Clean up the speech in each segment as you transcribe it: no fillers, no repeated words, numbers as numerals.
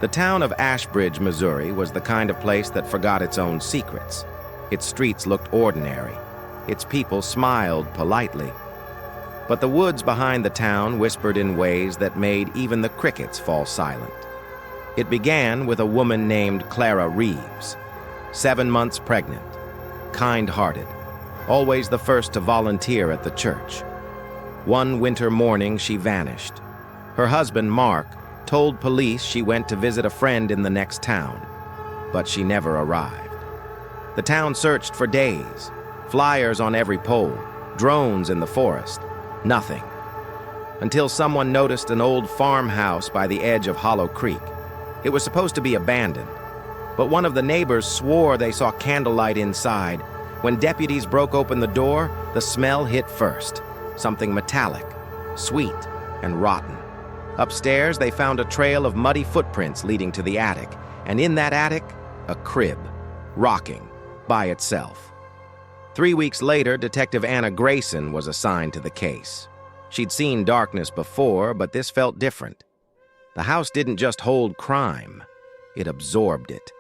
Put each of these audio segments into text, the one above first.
The town of Ashbridge, Missouri was the kind of place that forgot its own secrets. Its streets looked ordinary. Its people smiled politely. But the woods behind the town whispered in ways that made even the crickets fall silent. It began with a woman named Clara Reeves, 7 months pregnant, kind-hearted, always the first to volunteer at the church. One winter morning, she vanished. Her husband, Mark, told police she went to visit a friend in the next town, but she never arrived. The town searched for days, flyers on every pole, drones in the forest, nothing. Until someone noticed an old farmhouse by the edge of Hollow Creek. It was supposed to be abandoned, but one of the neighbors swore they saw candlelight inside. When deputies broke open the door, the smell hit first, something metallic, sweet, and rotten. Upstairs, they found a trail of muddy footprints leading to the attic, and in that attic, a crib, rocking, by itself. 3 weeks later, Detective Anna Grayson was assigned to the case. She'd seen darkness before, but this felt different. The house didn't just hold crime, it absorbed it.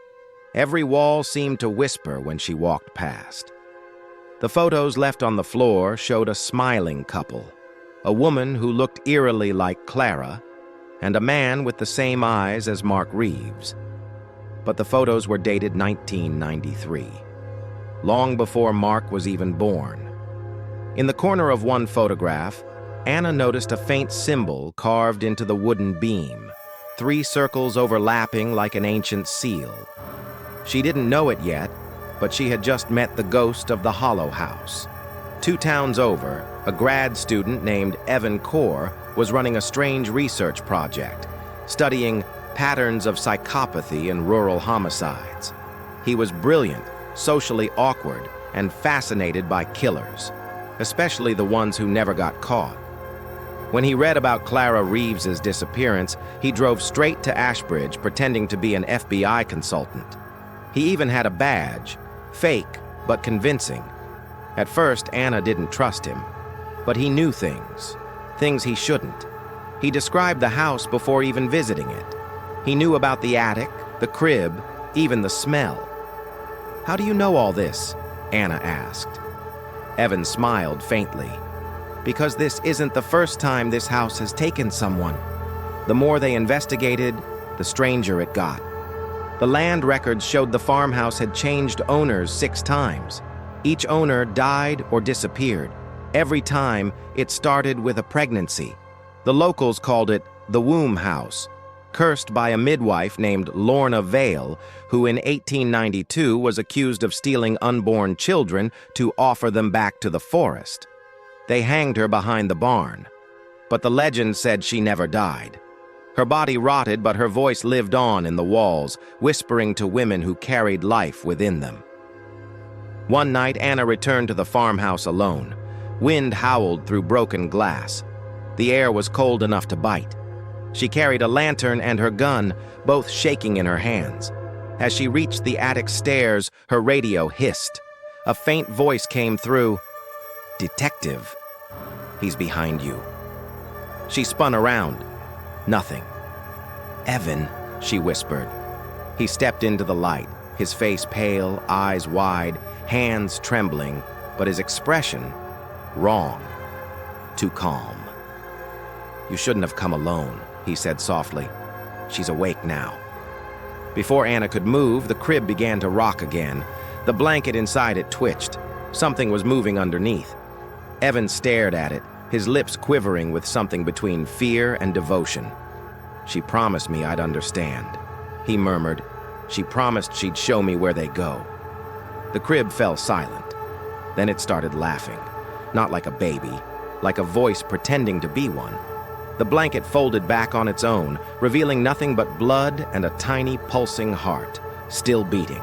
Every wall seemed to whisper when she walked past. The photos left on the floor showed a smiling couple, a woman who looked eerily like Clara, and a man with the same eyes as Mark Reeves. But the photos were dated 1993, long before Mark was even born. In the corner of one photograph, Anna noticed a faint symbol carved into the wooden beam, 3 circles overlapping like an ancient seal. She didn't know it yet, but she had just met the ghost of the Hollow House. 2 towns over, a grad student named Evan Core was running a strange research project, studying patterns of psychopathy in rural homicides. He was brilliant, socially awkward, and fascinated by killers, especially the ones who never got caught. When he read about Clara Reeves's disappearance, he drove straight to Ashbridge pretending to be an FBI consultant. He even had a badge, fake but convincing. At first, Anna didn't trust him, but he knew things he shouldn't. He described the house before even visiting it. He knew about the attic, the crib, even the smell. "How do you know all this?" Anna asked. Evan smiled faintly. "Because this isn't the first time this house has taken someone. The more they investigated, the stranger it got. The land records showed the farmhouse had changed owners 6 times. Each owner died or disappeared. Every time, it started with a pregnancy. The locals called it the womb house, cursed by a midwife named Lorna Vale, who in 1892 was accused of stealing unborn children to offer them back to the forest. They hanged her behind the barn, but the legend said she never died. Her body rotted, but her voice lived on in the walls, whispering to women who carried life within them. One night, Anna returned to the farmhouse alone. Wind howled through broken glass. The air was cold enough to bite. She carried a lantern and her gun, both shaking in her hands. As she reached the attic stairs, her radio hissed. A faint voice came through. "Detective, he's behind you." She spun around. Nothing. "Evan," she whispered. He stepped into the light, his face pale, eyes wide, hands trembling, but his expression wrong, too calm. "You shouldn't have come alone," he said softly. "She's awake now." Before Anna could move, the crib began to rock again. The blanket inside it twitched. Something was moving underneath. Evan stared at it, his lips quivering with something between fear and devotion. "She promised me I'd understand," he murmured. "She promised she'd show me where they go." The crib fell silent. Then it started laughing, not like a baby, like a voice pretending to be one. The blanket folded back on its own, revealing nothing but blood and a tiny pulsing heart, still beating.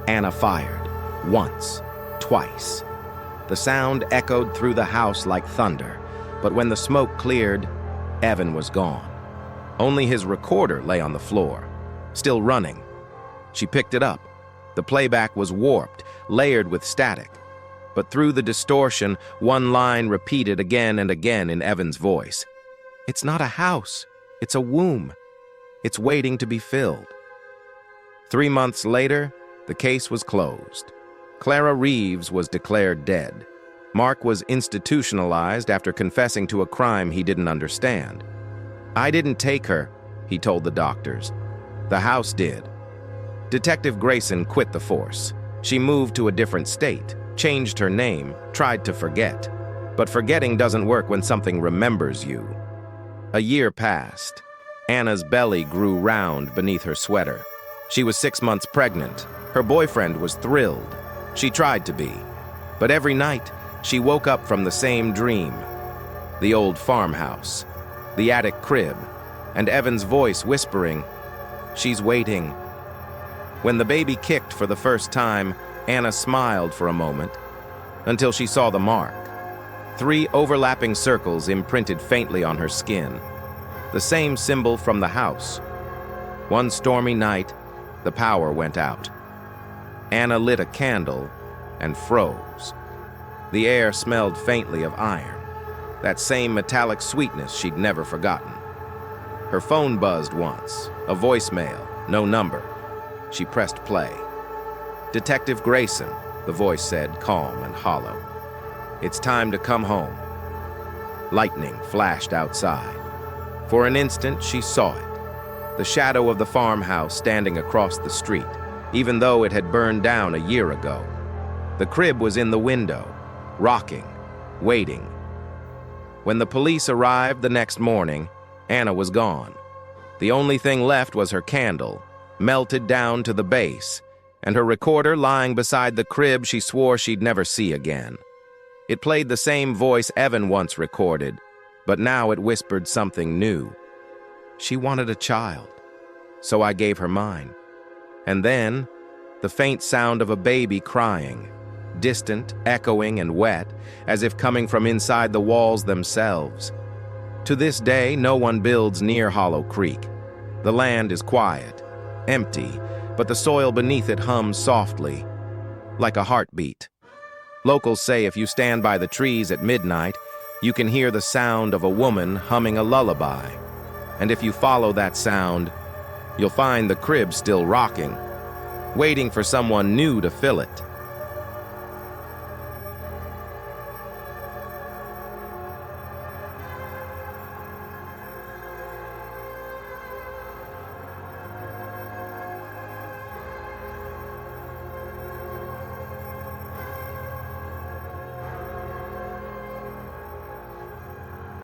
Anna fired, once, twice. The sound echoed through the house like thunder, but when the smoke cleared, Evan was gone. Only his recorder lay on the floor, still running. She picked it up. The playback was warped, layered with static. But through the distortion, one line repeated again and again in Evan's voice. "It's not a house, it's a womb." It's waiting to be filled. 3 months later, the case was closed. Clara Reeves was declared dead. Mark was institutionalized after confessing to a crime he didn't understand. "I didn't take her," he told the doctors. "The house did." Detective Grayson quit the force. She moved to a different state, changed her name, tried to forget. But forgetting doesn't work when something remembers you. A year passed. Anna's belly grew round beneath her sweater. She was 6 months pregnant. Her boyfriend was thrilled. She tried to be. But every night, she woke up from the same dream. The old farmhouse, the attic crib, and Evan's voice whispering, "She's waiting." When the baby kicked for the first time, Anna smiled for a moment, until she saw the mark. 3 overlapping circles imprinted faintly on her skin. The same symbol from the house. One stormy night, the power went out. Anna lit a candle and froze. The air smelled faintly of iron, that same metallic sweetness she'd never forgotten. Her phone buzzed once, a voicemail, no number. She pressed play. "Detective Grayson," the voice said, calm and hollow. "It's time to come home." Lightning flashed outside. For an instant, she saw it. The shadow of the farmhouse standing across the street, even though it had burned down a year ago. The crib was in the window, rocking, waiting. When the police arrived the next morning, Anna was gone. The only thing left was her candle, melted down to the base, and her recorder lying beside the crib she swore she'd never see again. It played the same voice Evan once recorded, but now it whispered something new. She wanted a child, so I gave her mine. And then, the faint sound of a baby crying, distant, echoing, and wet, as if coming from inside the walls themselves. To this day, no one builds near Hollow Creek. The land is quiet, empty, but the soil beneath it hums softly, like a heartbeat. Locals say if you stand by the trees at midnight, you can hear the sound of a woman humming a lullaby. And if you follow that sound, you'll find the crib still rocking, waiting for someone new to fill it.